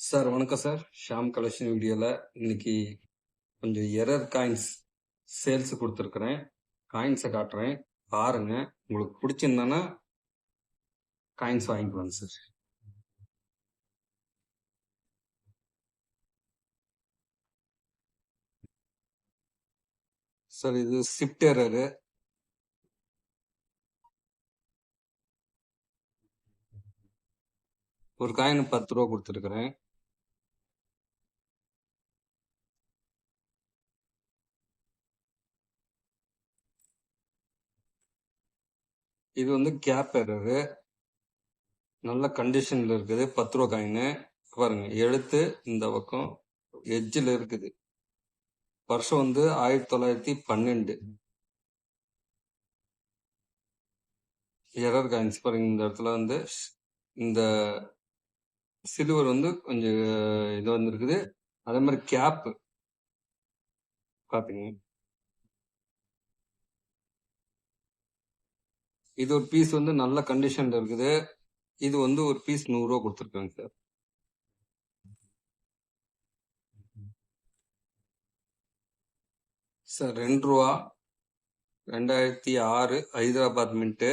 Sir வணக்கம் sir. Sham collection வீடியோவில் இன்னைக்கு கொஞ்சம் எரர் காயின்ஸ் சேல்ஸ் கொடுத்துருக்குறேன். காயின்ஸை காட்டுறேன், பாருங்க. உங்களுக்கு பிடிச்சிருந்தானா காயின்ஸ் வாங்கிக்கலாம் சார். சார் இது ஷிஃப்ட் எரரு. ஒரு காயின் 10 ரூபா கொடுத்துருக்குறேன். இது வந்து கேப் எரரு. நல்ல கண்டிஷன்ல இருக்குது. 10 ரூபா காயின் பாருங்க. எழுத்து இந்த பக்கம் எட்ஜில் இருக்குது. வருஷம் வந்து 1912. எரர் காயின்ஸ் பாருங்க. இந்த இடத்துல வந்து இந்த சில்வர் வந்து கொஞ்சம் இது வந்துருக்குது. அதே மாதிரி கேப் பாத்தீங்க. இது ஒரு பீஸ் வந்து நல்ல கண்டிஷன்ல இருக்குது. இது வந்து ஒரு பீஸ் 100 ரூபா கொடுத்துருக்காங்க சார். சார் 2 ரூபா 2006 ஹைதராபாத் மின்ட்டு.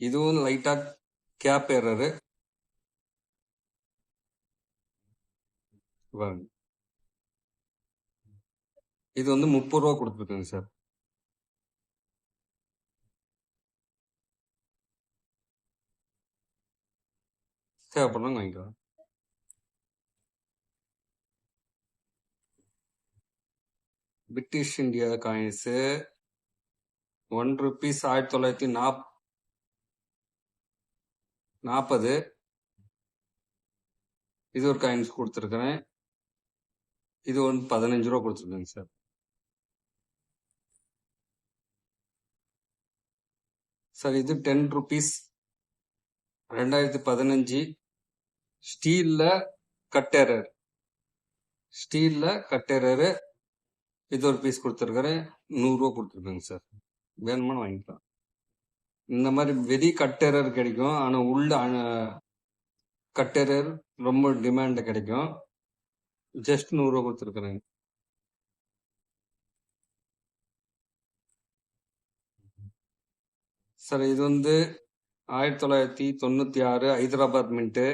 இதுவும் லைட்டா கேப் எரரு. இது வந்து 30 ரூபா கொடுத்துருக்காங்க சார். தேவைப்படலாம் வாங்கிக்கலாம். British India coins 1 rupees 1940. இது ஒரு காயின்ஸ் கொடுத்துருக்கிறேன். இது வந்து 15 ரூபா கொடுத்துருக்காங்க சார். சார் இது 10 ருபீஸ் 2015 ஸ்டீல்ல கட்டெரர். இது ஒரு பீஸ் கொடுத்துருக்கிறேன். 100 ரூபா கொடுத்துருக்கேங்க சார். வேணுமானு வாங்கிக்கலாம். இந்த மாதிரி வெரி கட்டெரர் கிடைக்கும். ஆனா உள்ள கட்டெரர் ரொம்ப டிமாண்ட் கிடைக்கும். ஜஸ்ட் 100 ரூபா கொடுத்துருக்குறேங்க. சார் இது வந்து 1996 ஹைதராபாத் மின்ட்டு.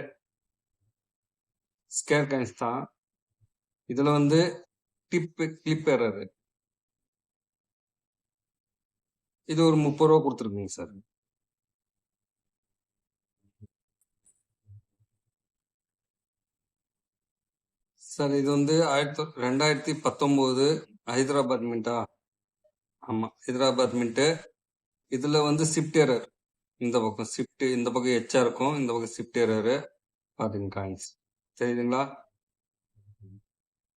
ஸ்கேர் காயின்ஸ் தான். இதுல வந்து கிளிப் எரர். இது ஒரு 30 ரூபா கொடுத்துருக்குங்க சார். சார் இது வந்து 2019 ஹைதராபாத் மின்ட்டா. ஆமா, ஹைதராபாத் மின்ட்டு. இதுல வந்து ஷிஃப்ட் எரர். இந்த பக்கம் ஷிஃப்ட், இந்த பக்கம் எச்சா இருக்கும், இந்த பக்கம் ஷிஃப்ட் எரரு. பாத்துங்க காயின்ஸ் தெரியுதுங்களா?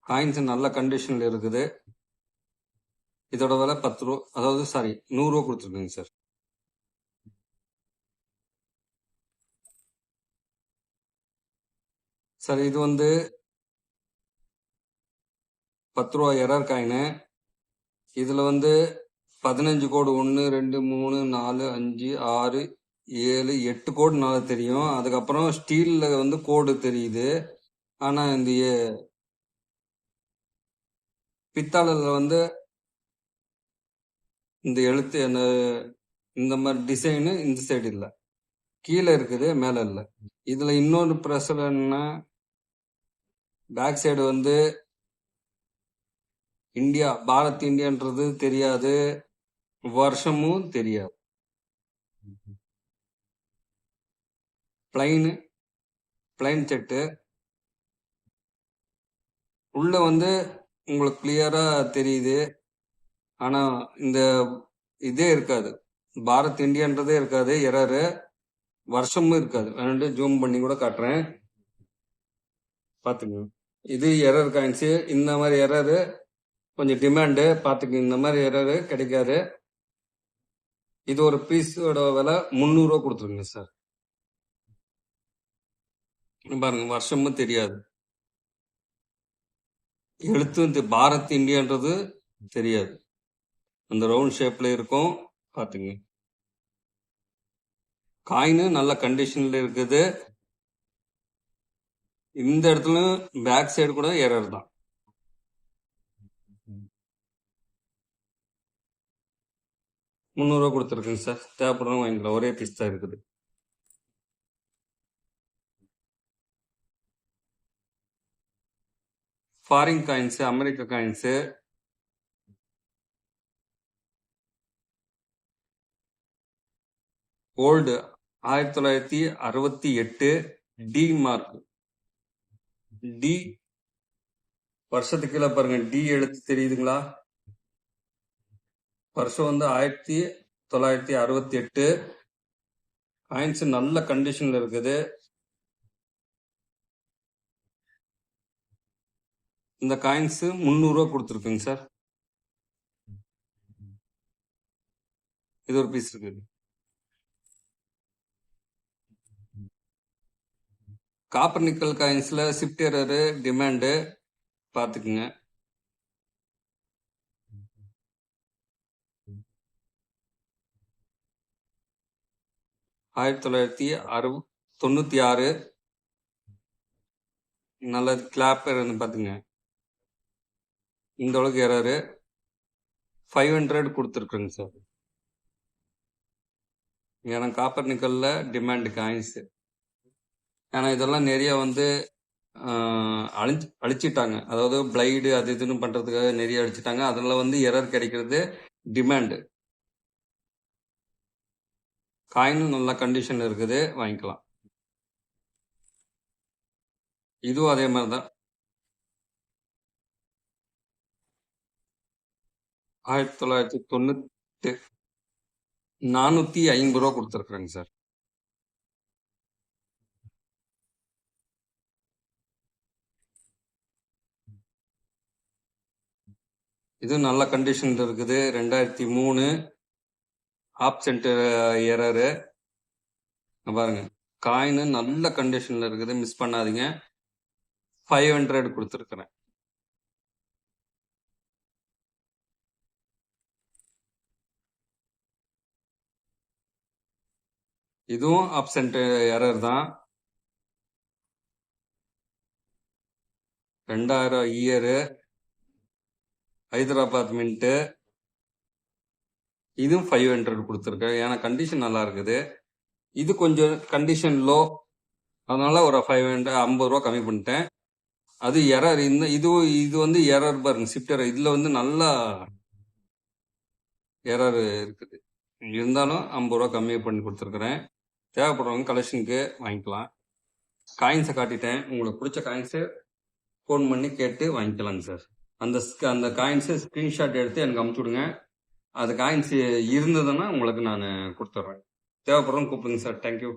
காயின்ஸ் நல்ல கண்டிஷன்ல இருக்குது. இதோட விலை 10 ரூபா, அதாவது சாரி 100 ரூபா கொடுத்துருக்குங்க சார். சார் இது வந்து 10 ரூபா எரர் காயின். இதுல வந்து 15 கோடு 1 2 3 4 5 6 7 8 கோடு 4 தெரியும். அதுக்கப்புறம் ஸ்டீல்ல வந்து கோடு தெரியுது. ஆனா இந்த பித்தாளர்ல வந்து இந்த எழுத்து இந்த மாதிரி டிசைனு இந்த சைடு இல்ல, கீழே இருக்குது, மேல இல்ல. இதுல இன்னொரு பிரச்சனை என்ன, பேக் சைடு வந்து இந்தியா, பாரத் இந்தியான்றது தெரியாது, வருஷமும் தெரியாது. Plain set. உள்ள வந்து உங்களுக்கு கிளியரா தெரியுது. ஆனா இந்த இதே இருக்காது, பாரத் இந்தியான்றதே இருக்காது, எரரு. வருஷமும் இருக்காது. வேணும்ட்டு ஜூம் பண்ணி கூட காட்டுறேன், பாத்துங்க. இது எரர் காயின்ஸ். இந்த மாதிரி எரரு கொஞ்சம் டிமாண்டு, பாத்துங்க. இந்த மாதிரி எரரு கிடைக்காது. இது ஒரு பீஸோட விலை 300 ரூபா கொடுத்துருங்க சார். பாருங்க, வருஷமும் தெரியாது, எழுத்து பாரத் இந்தியான்றது தெரியாது. அந்த ரவுண்ட் ஷேப்ல இருக்கும், பாத்துங்க. காயின் நல்ல கண்டிஷன்ல இருக்குது. இந்த இடத்துல பேக் சைடு கூட எரர் தான். ₹300 கொடுத்துருக்குங்க சார். தேவைப்படுறவங்க வாங்கிக்கலாம். ஒரே பீஸ் தான் இருக்குது. ஃபாரின் காயின்ஸ், அமெரிக்க coins, old 1968 D mark. D வருஷத்துக்கு கீழே பாருங்க, டி எழுத்து தெரியுதுங்களா? வருஷம் வந்து 1968. காயின்ஸ் நல்ல கண்டிஷன்ல இருக்குது. இந்த காயின்ஸ் ₹300 கொடுத்துருக்குங்க சார். இது ஒரு பீஸ் இருக்குது. காப்பர் நிக்கல் காயின்ஸ்ல ஷிஃப்ட் எரரு, டிமாண்டு பார்த்துக்குங்க. $1996 நல்ல கிளாப்பர் பார்த்துங்க. இந்த அளவுக்கு எரரு 500 கொடுத்துருக்குங்க சார். ஏன்னா காப்பர் நிக்கல்ல டிமாண்ட் காயின்ஸ். ஏன்னா இதெல்லாம் நிறைய வந்து அழிச்சிட்டாங்க. அதாவது பிளைடு அது இதுன்னு பண்றதுக்காக நிறைய அழிச்சிட்டாங்க. அதில் வந்து எரர் கிடைக்கிறது டிமாண்டு. காயினும் நல்ல கண்டிஷன் இருக்குது, வாங்கிக்கலாம். இதுவும் அதே மாதிரி தான். 1998 ₹450 கொடுத்துருக்குறேங்க சார். இது நல்ல கண்டிஷன்ல இருக்குது. 2003 ஆப்சென்ட் எரரு பாருங்க. காயின் நல்ல கண்டிஷன்ல இருக்குது, மிஸ் பண்ணாதீங்க. 500 கொடுத்துருக்குறேன். இதுவும் ஆப்சென்ட் எரர் தான். 2000 இயரு, ஹைதராபாத் மின்ட்டு. இதுவும் 500 கொடுத்துருக்கேன். ஏன்னா கண்டிஷன் நல்லா இருக்குது. இது கொஞ்சம் கண்டிஷன் லோ, அதனால ஒரு 50 ரூபா கம்மி பண்ணிட்டேன். அது எரர். இது வந்து எரர் பாருங்க, ஷிஃப்ட் எரர். இதுல வந்து நல்லா எரர் இருக்குது. இருந்தாலும் 50 ரூபா கம்மி பண்ணி கொடுத்துருக்குறேன். தேவைப்படுறவங்க கலெக்ஷனுக்கு வாங்கிக்கலாம். காயின்ஸை காட்டிட்டேன். உங்களுக்கு பிடிச்ச காயின்ஸை ஃபோன் பண்ணி கேட்டு வாங்கிக்கலாங்க சார். அந்த காயின்ஸை ஸ்க்ரீன்ஷாட் எடுத்து எனக்கு அமுச்சு விடுங்க. அது காயின்ஸ் இருந்ததுன்னா உங்களுக்கு நான் கொடுத்துட்றேன். தேவைப்படுறவங்க கூப்பிடுங்க சார். தேங்க்யூ.